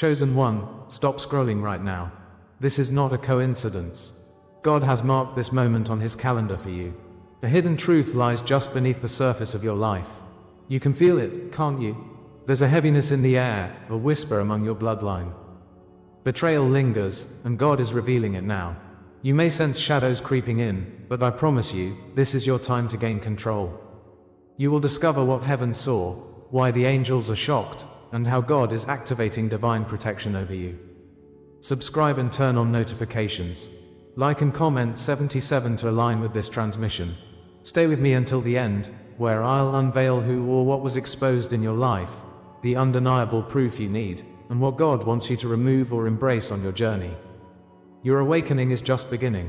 Chosen one, stop scrolling right now. This is not a coincidence. God has marked this moment on his calendar for you. A hidden truth lies just beneath the surface of your life. You can feel it, can't you? There's a heaviness in the air, a whisper among your bloodline. Betrayal lingers, and God is revealing it now. You may sense shadows creeping in, but I promise you, this is your time to gain control. You will discover what heaven saw, why the angels are shocked, and how God is activating divine protection over you. Subscribe and turn on notifications. Like and comment 77 to align with this transmission. Stay with me until the end, where I'll unveil who or what was exposed in your life, the undeniable proof you need, and what God wants you to remove or embrace on your journey. Your awakening is just beginning.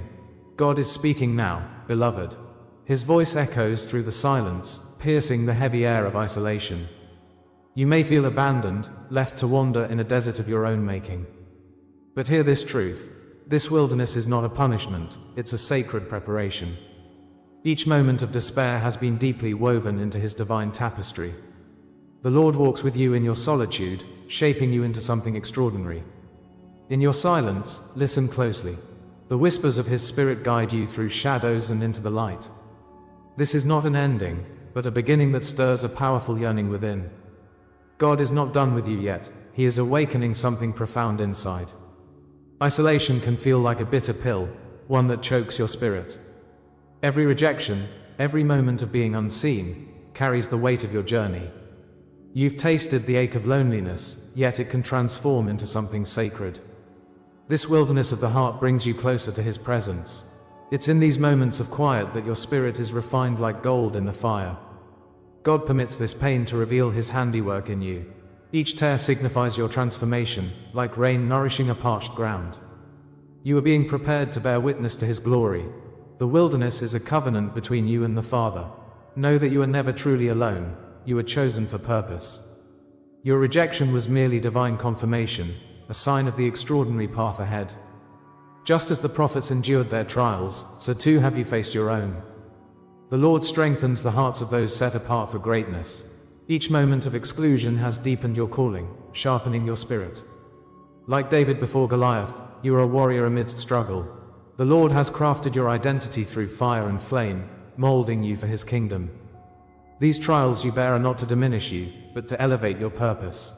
God is speaking now, beloved. His voice echoes through the silence, piercing the heavy air of isolation. You may feel abandoned, left to wander in a desert of your own making. But hear this truth. This wilderness is not a punishment, it's a sacred preparation. Each moment of despair has been deeply woven into his divine tapestry. The Lord walks with you in your solitude, shaping you into something extraordinary. In your silence, listen closely. The whispers of his spirit guide you through shadows and into the light. This is not an ending, but a beginning that stirs a powerful yearning within. God is not done with you yet, he is awakening something profound inside. Isolation can feel like a bitter pill, one that chokes your spirit. Every rejection, every moment of being unseen, carries the weight of your journey. You've tasted the ache of loneliness, yet it can transform into something sacred. This wilderness of the heart brings you closer to his presence. It's in these moments of quiet that your spirit is refined like gold in the fire. God permits this pain to reveal his handiwork in you. Each tear signifies your transformation, like rain nourishing a parched ground. You are being prepared to bear witness to his glory. The wilderness is a covenant between you and the Father. Know that you are never truly alone. You are chosen for purpose. Your rejection was merely divine confirmation, a sign of the extraordinary path ahead. Just as the prophets endured their trials, so too have you faced your own. The Lord strengthens the hearts of those set apart for greatness. Each moment of exclusion has deepened your calling, sharpening your spirit. Like David before Goliath, you are a warrior amidst struggle. The Lord has crafted your identity through fire and flame, molding you for his kingdom. These trials you bear are not to diminish you, but to elevate your purpose.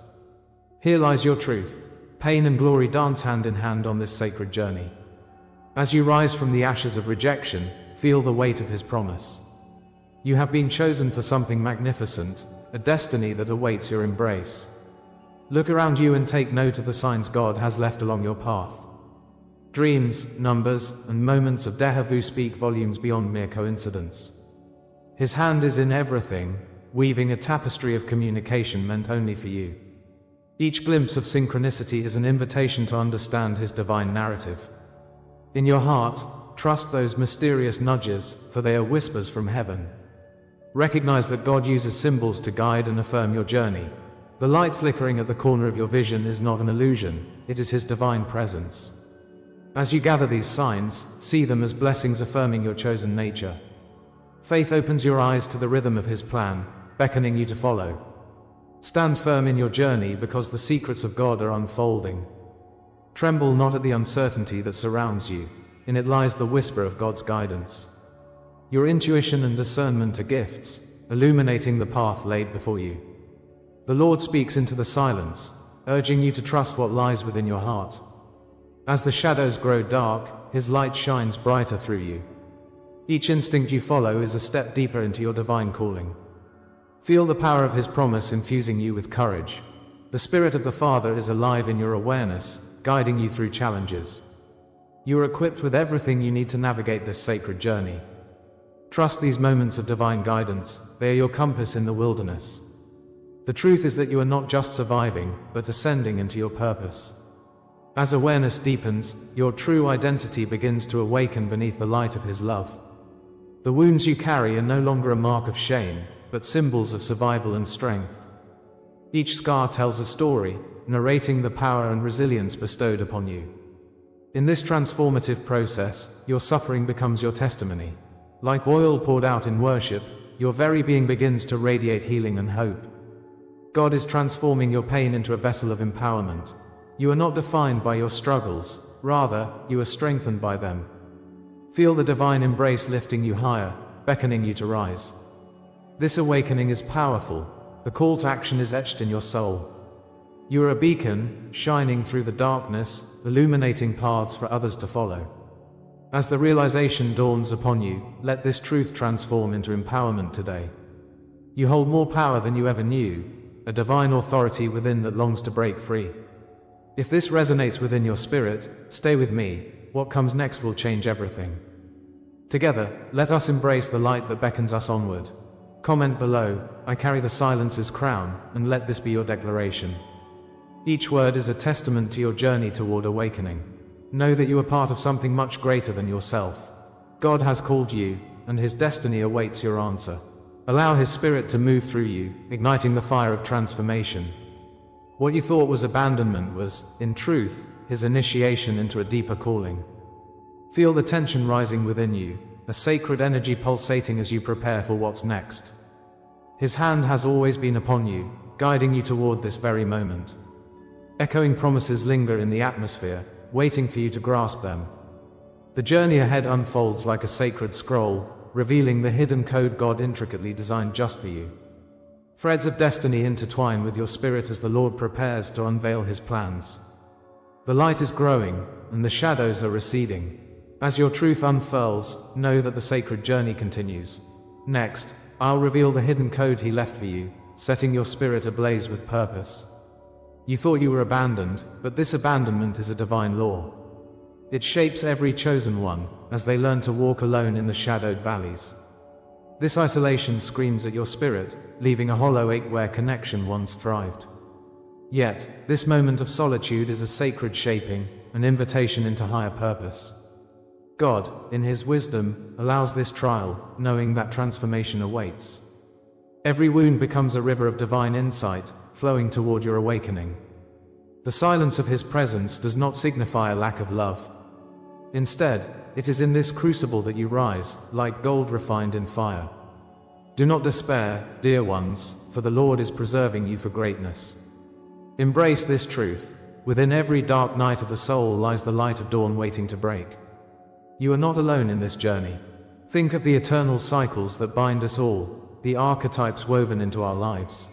Here lies your truth. Pain and glory dance hand in hand on this sacred journey. As you rise from the ashes of rejection, feel the weight of his promise. You have been chosen for something magnificent, a destiny that awaits your embrace. Look around you and take note of the signs God has left along your path. Dreams, numbers, and moments of déjà vu speak volumes beyond mere coincidence. His hand is in everything, weaving a tapestry of communication meant only for you. Each glimpse of synchronicity is an invitation to understand his divine narrative. In your heart, trust those mysterious nudges, for they are whispers from heaven. Recognize that God uses symbols to guide and affirm your journey. The light flickering at the corner of your vision is not an illusion, it is his divine presence. As you gather these signs, see them as blessings affirming your chosen nature. Faith opens your eyes to the rhythm of his plan, beckoning you to follow. Stand firm in your journey because the secrets of God are unfolding. Tremble not at the uncertainty that surrounds you, in it lies the whisper of God's guidance. Your intuition and discernment are gifts, illuminating the path laid before you. The Lord speaks into the silence, urging you to trust what lies within your heart. As the shadows grow dark, his light shines brighter through you. Each instinct you follow is a step deeper into your divine calling. Feel the power of his promise infusing you with courage. The Spirit of the Father is alive in your awareness, guiding you through challenges. You are equipped with everything you need to navigate this sacred journey. Trust these moments of divine guidance, they are your compass in the wilderness. The truth is that you are not just surviving, but ascending into your purpose. As awareness deepens, your true identity begins to awaken beneath the light of his love. The wounds you carry are no longer a mark of shame, but symbols of survival and strength. Each scar tells a story, narrating the power and resilience bestowed upon you. In this transformative process, your suffering becomes your testimony. Like oil poured out in worship, your very being begins to radiate healing and hope. God is transforming your pain into a vessel of empowerment. You are not defined by your struggles, rather, you are strengthened by them. Feel the divine embrace lifting you higher, beckoning you to rise. This awakening is powerful. The call to action is etched in your soul. You are a beacon, shining through the darkness, illuminating paths for others to follow. As the realization dawns upon you, let this truth transform into empowerment today. You hold more power than you ever knew, a divine authority within that longs to break free. If this resonates within your spirit, stay with me. What comes next will change everything. Together, let us embrace the light that beckons us onward. Comment below, "I carry the silence's crown," and let this be your declaration. Each word is a testament to your journey toward awakening. Know that you are part of something much greater than yourself. God has called you, and His destiny awaits your answer. Allow His Spirit to move through you, igniting the fire of transformation. What you thought was abandonment was, in truth, His initiation into a deeper calling. Feel the tension rising within you, a sacred energy pulsating as you prepare for what's next. His hand has always been upon you, guiding you toward this very moment. Echoing promises linger in the atmosphere, waiting for you to grasp them. The journey ahead unfolds like a sacred scroll, revealing the hidden code God intricately designed just for you. Threads of destiny intertwine with your spirit as the Lord prepares to unveil His plans. The light is growing, and the shadows are receding. As your truth unfurls, know that the sacred journey continues. Next, I'll reveal the hidden code He left for you, setting your spirit ablaze with purpose. You thought you were abandoned, but this abandonment is a divine law. It shapes every chosen one, as they learn to walk alone in the shadowed valleys. This isolation screams at your spirit, leaving a hollow ache where connection once thrived. Yet, this moment of solitude is a sacred shaping, an invitation into higher purpose. God, in His wisdom, allows this trial, knowing that transformation awaits. Every wound becomes a river of divine insight, flowing toward your awakening. The silence of His presence does not signify a lack of love. Instead, it is in this crucible that you rise, like gold refined in fire. Do not despair, dear ones, for the Lord is preserving you for greatness. Embrace this truth. Within every dark night of the soul lies the light of dawn waiting to break. You are not alone in this journey. Think of the eternal cycles that bind us all, the archetypes woven into our lives.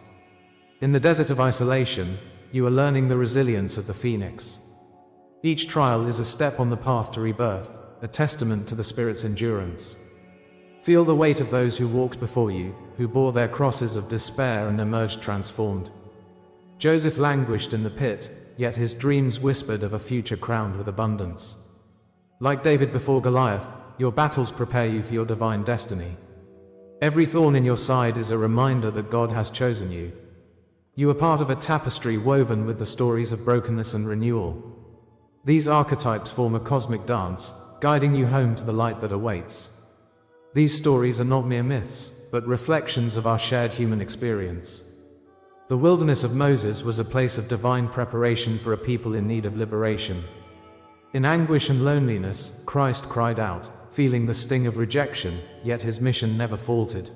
In the desert of isolation, you are learning the resilience of the phoenix. Each trial is a step on the path to rebirth, a testament to the Spirit's endurance. Feel the weight of those who walked before you, who bore their crosses of despair and emerged transformed. Joseph languished in the pit, yet his dreams whispered of a future crowned with abundance. Like David before Goliath, your battles prepare you for your divine destiny. Every thorn in your side is a reminder that God has chosen you. You are part of a tapestry woven with the stories of brokenness and renewal. These archetypes form a cosmic dance, guiding you home to the light that awaits. These stories are not mere myths, but reflections of our shared human experience. The wilderness of Moses was a place of divine preparation for a people in need of liberation. In anguish and loneliness, Christ cried out, feeling the sting of rejection, yet His mission never faltered.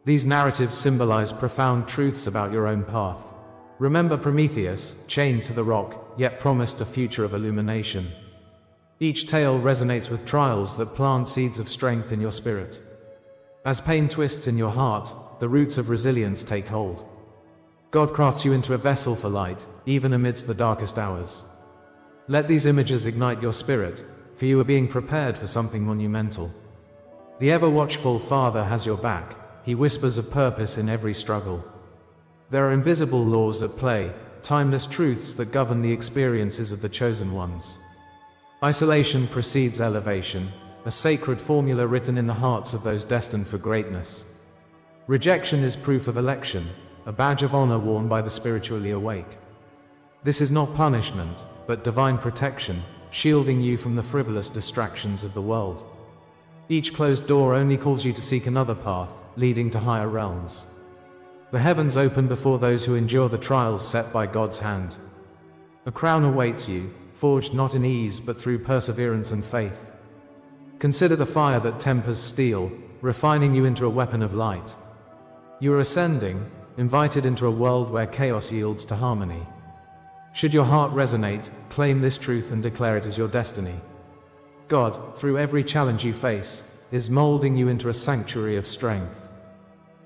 These narratives symbolize profound truths about your own path. Remember Prometheus, chained to the rock, yet promised a future of illumination. Each tale resonates with trials that plant seeds of strength in your spirit. As pain twists in your heart, the roots of resilience take hold. God crafts you into a vessel for light, even amidst the darkest hours. Let these images ignite your spirit, for you are being prepared for something monumental. The ever-watchful Father has your back. He whispers of purpose in every struggle. There are invisible laws at play, timeless truths that govern the experiences of the chosen ones. Isolation precedes elevation, a sacred formula written in the hearts of those destined for greatness. Rejection is proof of election, a badge of honor worn by the spiritually awake. This is not punishment, but divine protection, shielding you from the frivolous distractions of the world. Each closed door only calls you to seek another path, leading to higher realms. The heavens open before those who endure the trials set by God's hand. A crown awaits you, forged not in ease but through perseverance and faith. Consider the fire that tempers steel, refining you into a weapon of light. You are ascending, invited into a world where chaos yields to harmony. Should your heart resonate, claim this truth and declare it as your destiny. God, through every challenge you face, is molding you into a sanctuary of strength.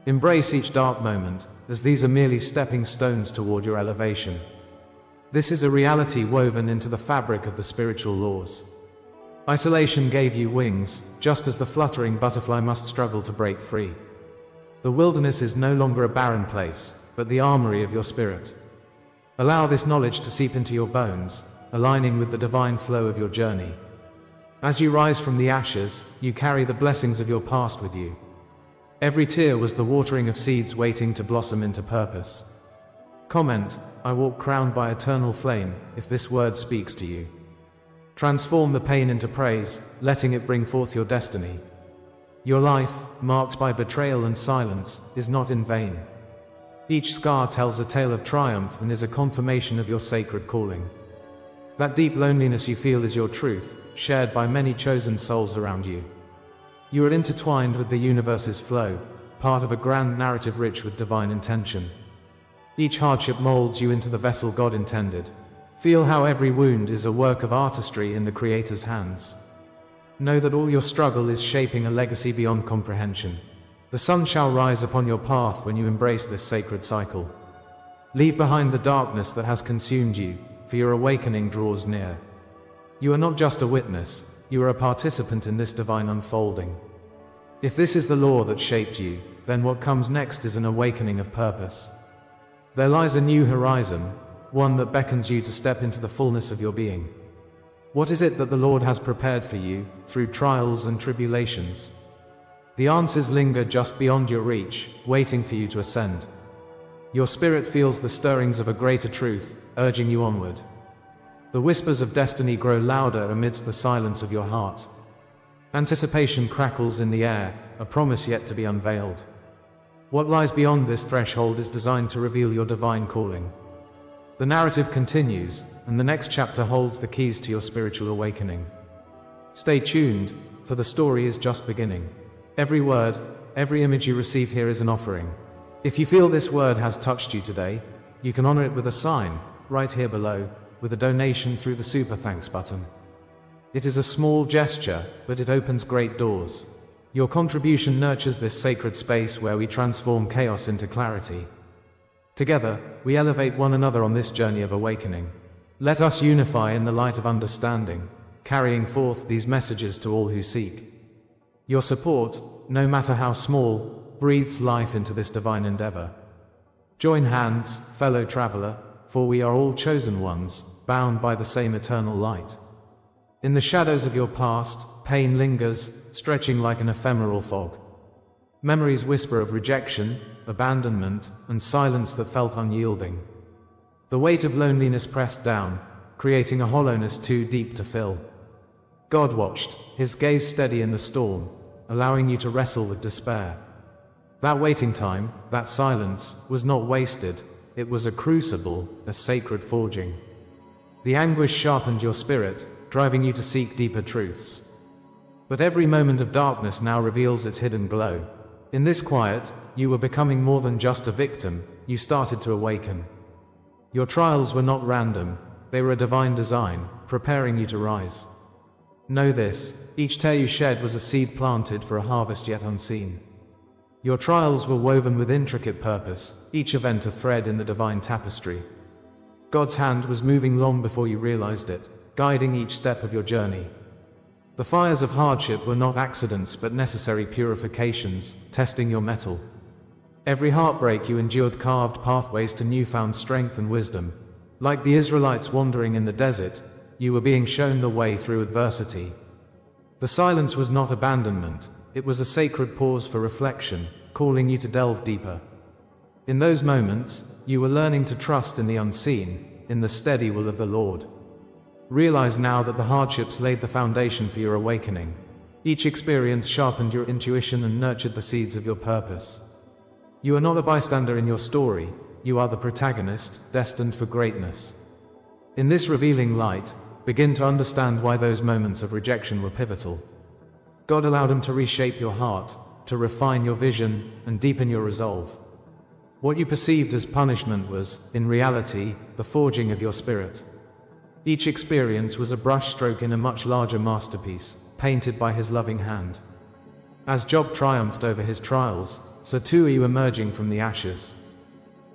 Embrace each dark moment, as these are merely stepping stones toward your elevation. This is a reality woven into the fabric of the spiritual laws. Isolation gave you wings, just as the fluttering butterfly must struggle to break free. The wilderness is no longer a barren place, but the armory of your spirit. Allow this knowledge to seep into your bones, aligning with the divine flow of your journey. As you rise from the ashes, you carry the blessings of your past with you. Every tear was the watering of seeds waiting to blossom into purpose. Comment, I walk crowned by eternal flame, if this word speaks to you. Transform the pain into praise, letting it bring forth your destiny. Your life, marked by betrayal and silence, is not in vain. Each scar tells a tale of triumph and is a confirmation of your sacred calling. That deep loneliness you feel is your truth, shared by many chosen souls around you. You are intertwined with the universe's flow, part of a grand narrative rich with divine intention. Each hardship molds you into the vessel God intended. Feel how every wound is a work of artistry in the Creator's hands. Know that all your struggle is shaping a legacy beyond comprehension. The sun shall rise upon your path when you embrace this sacred cycle. Leave behind the darkness that has consumed you, for your awakening draws near. You are not just a witness, you are a participant in this divine unfolding. If this is the law that shaped you, then what comes next is an awakening of purpose. There lies a new horizon, one that beckons you to step into the fullness of your being. What is it that the Lord has prepared for you, through trials and tribulations? The answers linger just beyond your reach, waiting for you to ascend. Your spirit feels the stirrings of a greater truth, urging you onward. The whispers of destiny grow louder amidst the silence of your heart. Anticipation crackles in the air, a promise yet to be unveiled. What lies beyond this threshold is designed to reveal your divine calling. The narrative continues, and the next chapter holds the keys to your spiritual awakening. Stay tuned, for the story is just beginning. Every word, every image you receive here is an offering. If you feel this word has touched you today, you can honor it with a sign, right here below, with a donation through the Super Thanks button. It is a small gesture, but it opens great doors. Your contribution nurtures this sacred space where we transform chaos into clarity. Together, we elevate one another on this journey of awakening. Let us unify in the light of understanding, carrying forth these messages to all who seek. Your support, no matter how small, breathes life into this divine endeavor. Join hands, fellow traveler, for we are all chosen ones, bound by the same eternal light. In the shadows of your past, pain lingers, stretching like an ephemeral fog. Memories whisper of rejection, abandonment, and silence that felt unyielding. The weight of loneliness pressed down, creating a hollowness too deep to fill. God watched, his gaze steady in the storm, allowing you to wrestle with despair. That waiting time, that silence, was not wasted, it was a crucible, a sacred forging. The anguish sharpened your spirit, driving you to seek deeper truths. But every moment of darkness now reveals its hidden glow. In this quiet, you were becoming more than just a victim, you started to awaken. Your trials were not random, they were a divine design, preparing you to rise. Know this, each tear you shed was a seed planted for a harvest yet unseen. Your trials were woven with intricate purpose, each event a thread in the divine tapestry. God's hand was moving long before you realized it, guiding each step of your journey. The fires of hardship were not accidents but necessary purifications, testing your mettle. Every heartbreak you endured carved pathways to newfound strength and wisdom. Like the Israelites wandering in the desert, you were being shown the way through adversity. The silence was not abandonment, it was a sacred pause for reflection, calling you to delve deeper. In those moments, you were learning to trust in the unseen, in the steady will of the Lord. Realize now that the hardships laid the foundation for your awakening. Each experience sharpened your intuition and nurtured the seeds of your purpose. You are not a bystander in your story, you are the protagonist, destined for greatness. In this revealing light, begin to understand why those moments of rejection were pivotal. God allowed them to reshape your heart, to refine your vision, and deepen your resolve. What you perceived as punishment was, in reality, the forging of your spirit. Each experience was a brushstroke in a much larger masterpiece, painted by his loving hand. As Job triumphed over his trials, so too are you emerging from the ashes.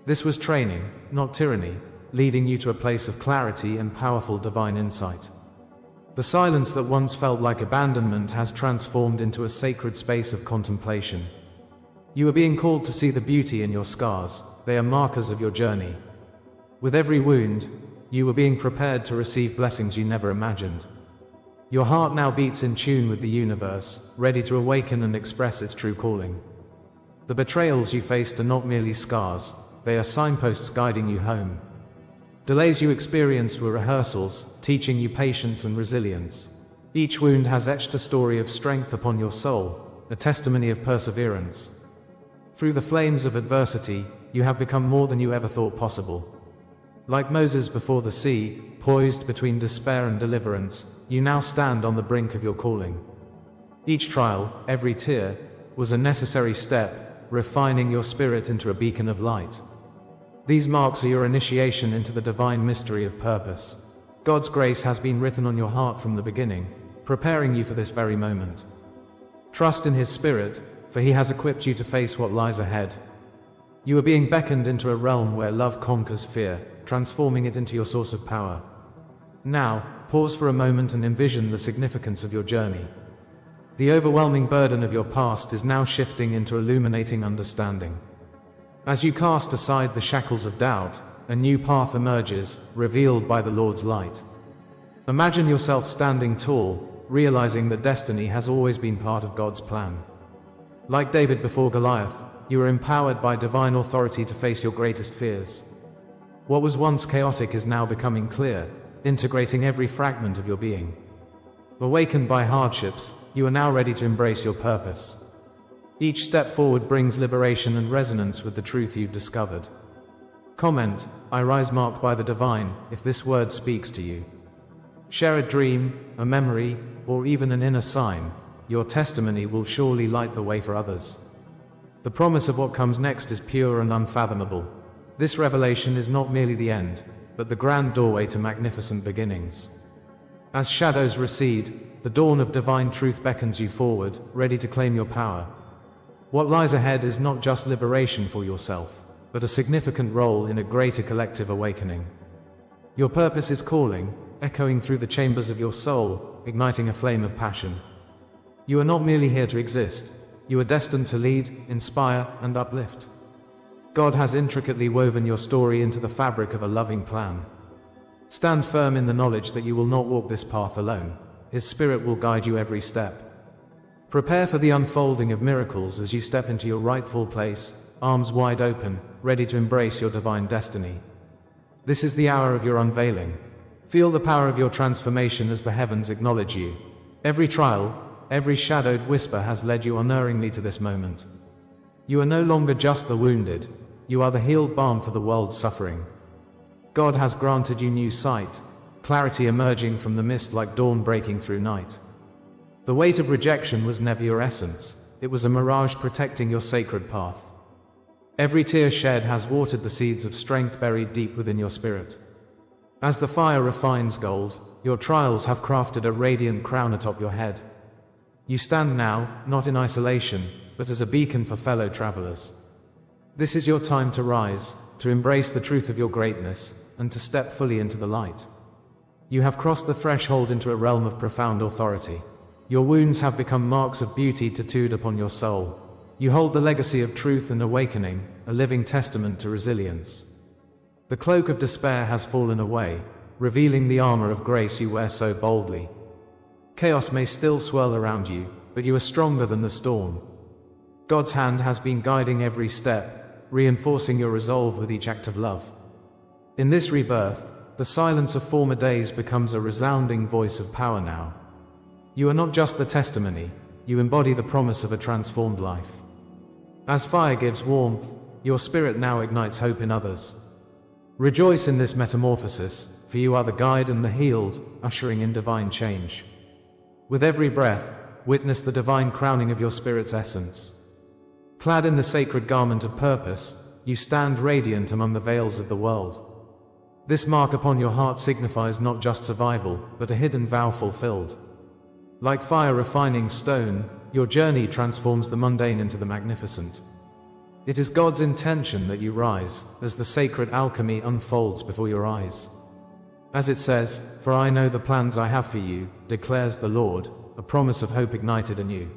This was training, not tyranny, leading you to a place of clarity and powerful divine insight. The silence that once felt like abandonment has transformed into a sacred space of contemplation. You are being called to see the beauty in your scars. They are markers of your journey. With every wound, you are being prepared to receive blessings you never imagined. Your heart now beats in tune with the universe, ready to awaken and express its true calling. The betrayals you faced are not merely scars, they are signposts guiding you home. Delays you experienced were rehearsals, teaching you patience and resilience. Each wound has etched a story of strength upon your soul, a testimony of perseverance. Through the flames of adversity, you have become more than you ever thought possible. Like Moses before the sea, poised between despair and deliverance, you now stand on the brink of your calling. Each trial, every tear, was a necessary step, refining your spirit into a beacon of light. These marks are your initiation into the divine mystery of purpose. God's grace has been written on your heart from the beginning, preparing you for this very moment. Trust in His Spirit, for He has equipped you to face what lies ahead. You are being beckoned into a realm where love conquers fear, transforming it into your source of power. Now, pause for a moment and envision the significance of your journey. The overwhelming burden of your past is now shifting into illuminating understanding. As you cast aside the shackles of doubt, a new path emerges, revealed by the Lord's light. Imagine yourself standing tall, realizing that destiny has always been part of God's plan. Like David before Goliath, you are empowered by divine authority to face your greatest fears. What was once chaotic is now becoming clear, integrating every fragment of your being. Awakened by hardships, you are now ready to embrace your purpose. Each step forward brings liberation and resonance with the truth you've discovered. Comment, I rise marked by the divine, if this word speaks to you. Share a dream, a memory, or even an inner sign. Your testimony will surely light the way for others. The promise of what comes next is pure and unfathomable. This revelation is not merely the end, but the grand doorway to magnificent beginnings. As shadows recede, the dawn of divine truth beckons you forward, ready to claim your power. What lies ahead is not just liberation for yourself, but a significant role in a greater collective awakening. Your purpose is calling, echoing through the chambers of your soul, igniting a flame of passion. You are not merely here to exist, you are destined to lead, inspire, and uplift. God has intricately woven your story into the fabric of a loving plan. Stand firm in the knowledge that you will not walk this path alone. His Spirit will guide you every step. Prepare for the unfolding of miracles as you step into your rightful place, arms wide open, ready to embrace your divine destiny. This is the hour of your unveiling. Feel the power of your transformation as the heavens acknowledge you. Every trial, every shadowed whisper has led you unerringly to this moment. You are no longer just the wounded, you are the healed balm for the world's suffering. God has granted you new sight, clarity emerging from the mist like dawn breaking through night. The weight of rejection was never your essence, it was a mirage protecting your sacred path. Every tear shed has watered the seeds of strength buried deep within your spirit. As the fire refines gold, your trials have crafted a radiant crown atop your head. You stand now, not in isolation, but as a beacon for fellow travelers. This is your time to rise, to embrace the truth of your greatness, and to step fully into the light. You have crossed the threshold into a realm of profound authority. Your wounds have become marks of beauty tattooed upon your soul. You hold the legacy of truth and awakening, a living testament to resilience. The cloak of despair has fallen away, revealing the armor of grace you wear so boldly. Chaos may still swirl around you, but you are stronger than the storm. God's hand has been guiding every step, reinforcing your resolve with each act of love. In this rebirth, the silence of former days becomes a resounding voice of power now. You are not just the testimony, you embody the promise of a transformed life. As fire gives warmth, your spirit now ignites hope in others. Rejoice in this metamorphosis, for you are the guide and the healed, ushering in divine change. With every breath, witness the divine crowning of your spirit's essence. Clad in the sacred garment of purpose, you stand radiant among the veils of the world. This mark upon your heart signifies not just survival, but a hidden vow fulfilled. Like fire refining stone, your journey transforms the mundane into the magnificent. It is God's intention that you rise, as the sacred alchemy unfolds before your eyes. As it says, "For I know the plans I have for you, declares the Lord," a promise of hope ignited anew.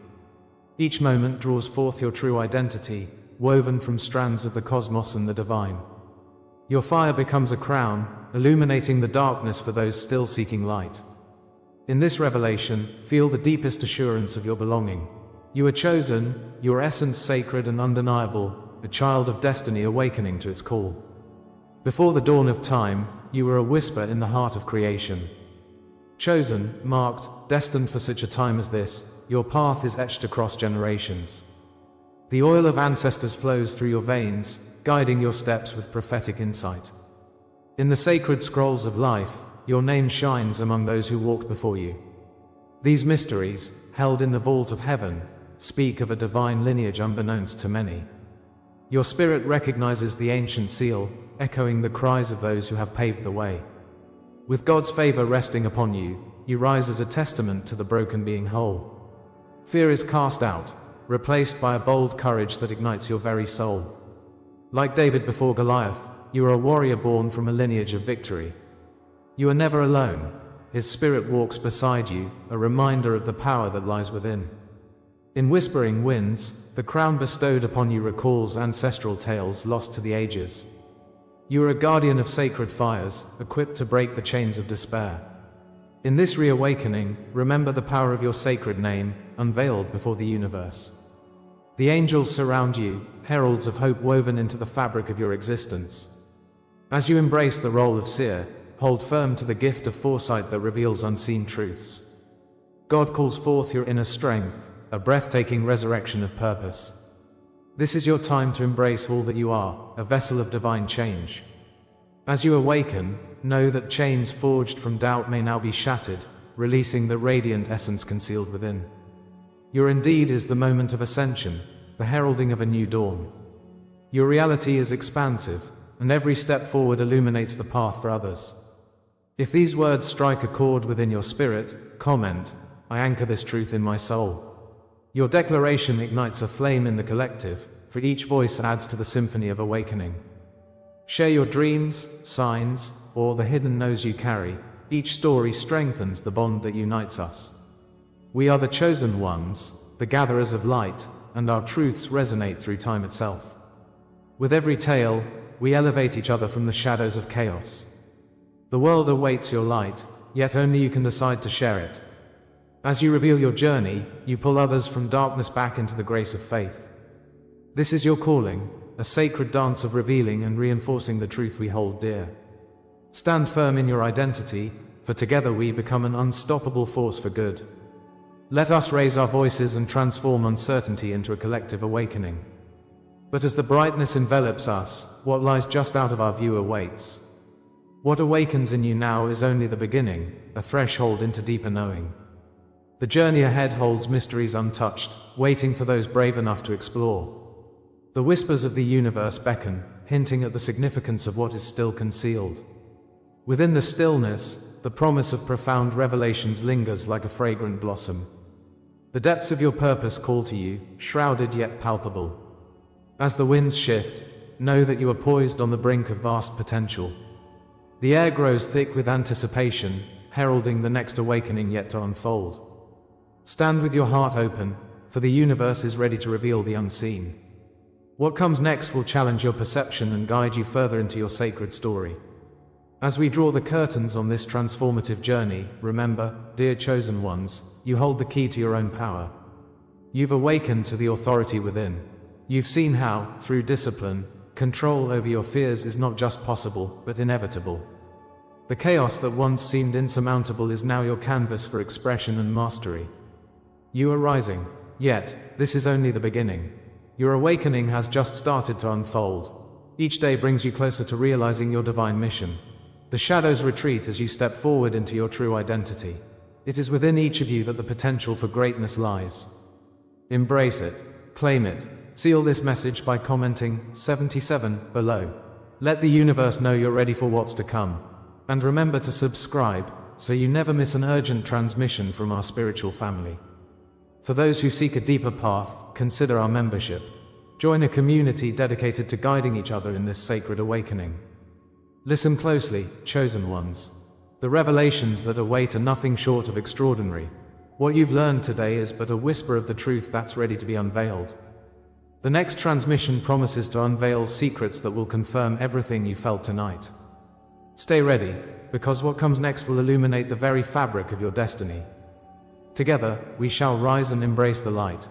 Each moment draws forth your true identity, woven from strands of the cosmos and the divine. Your fire becomes a crown, illuminating the darkness for those still seeking light. In this revelation, feel the deepest assurance of your belonging. You are chosen, your essence sacred and undeniable, a child of destiny awakening to its call. Before the dawn of time, you were a whisper in the heart of creation. Chosen, marked, destined for such a time as this, your path is etched across generations. The oil of ancestors flows through your veins, guiding your steps with prophetic insight. In the sacred scrolls of life, your name shines among those who walked before you. These mysteries, held in the vault of heaven, speak of a divine lineage unbeknownst to many. Your spirit recognizes the ancient seal, echoing the cries of those who have paved the way. With God's favor resting upon you, you rise as a testament to the broken being whole. Fear is cast out, replaced by a bold courage that ignites your very soul. Like David before Goliath, you are a warrior born from a lineage of victory. You are never alone. His spirit walks beside you, a reminder of the power that lies within. In whispering winds, the crown bestowed upon you recalls ancestral tales lost to the ages. You are a guardian of sacred fires, equipped to break the chains of despair. In this reawakening, remember the power of your sacred name, unveiled before the universe. The angels surround you, heralds of hope woven into the fabric of your existence. As you embrace the role of seer, hold firm to the gift of foresight that reveals unseen truths. God calls forth your inner strength, a breathtaking resurrection of purpose. This is your time to embrace all that you are, a vessel of divine change. As you awaken, know that chains forged from doubt may now be shattered, releasing the radiant essence concealed within. Your indeed is the moment of ascension, the heralding of a new dawn. Your reality is expansive, and every step forward illuminates the path for others. If these words strike a chord within your spirit, comment, "I anchor this truth in my soul." Your declaration ignites a flame in the collective, for each voice adds to the symphony of awakening. Share your dreams, signs, or the hidden no's you carry. Each story strengthens the bond that unites us. We are the chosen ones, the gatherers of light, and our truths resonate through time itself. With every tale, we elevate each other from the shadows of chaos. The world awaits your light, yet only you can decide to share it. As you reveal your journey, you pull others from darkness back into the grace of faith. This is your calling, a sacred dance of revealing and reinforcing the truth we hold dear. Stand firm in your identity, for together we become an unstoppable force for good. Let us raise our voices and transform uncertainty into a collective awakening. But as the brightness envelops us, what lies just out of our view awaits. What awakens in you now is only the beginning, a threshold into deeper knowing. The journey ahead holds mysteries untouched, waiting for those brave enough to explore. The whispers of the universe beckon, hinting at the significance of what is still concealed. Within the stillness, the promise of profound revelations lingers like a fragrant blossom. The depths of your purpose call to you, shrouded yet palpable. As the winds shift, know that you are poised on the brink of vast potential. The air grows thick with anticipation, heralding the next awakening yet to unfold. Stand with your heart open, for the universe is ready to reveal the unseen. What comes next will challenge your perception and guide you further into your sacred story. As we draw the curtains on this transformative journey, remember, dear chosen ones, you hold the key to your own power. You've awakened to the authority within. You've seen how, through discipline, control over your fears is not just possible, but inevitable. The chaos that once seemed insurmountable is now your canvas for expression and mastery. You are rising, yet, this is only the beginning. Your awakening has just started to unfold. Each day brings you closer to realizing your divine mission. The shadows retreat as you step forward into your true identity. It is within each of you that the potential for greatness lies. Embrace it, claim it, Seal this message by commenting 77 below. Let the universe know you're ready for what's to come. And remember to subscribe, so you never miss an urgent transmission from our spiritual family. For those who seek a deeper path, consider our membership. Join a community dedicated to guiding each other in this sacred awakening. Listen closely, chosen ones. The revelations that await are nothing short of extraordinary. What you've learned today is but a whisper of the truth that's ready to be unveiled. The next transmission promises to unveil secrets that will confirm everything you felt tonight. Stay ready, because what comes next will illuminate the very fabric of your destiny. Together, we shall rise and embrace the light.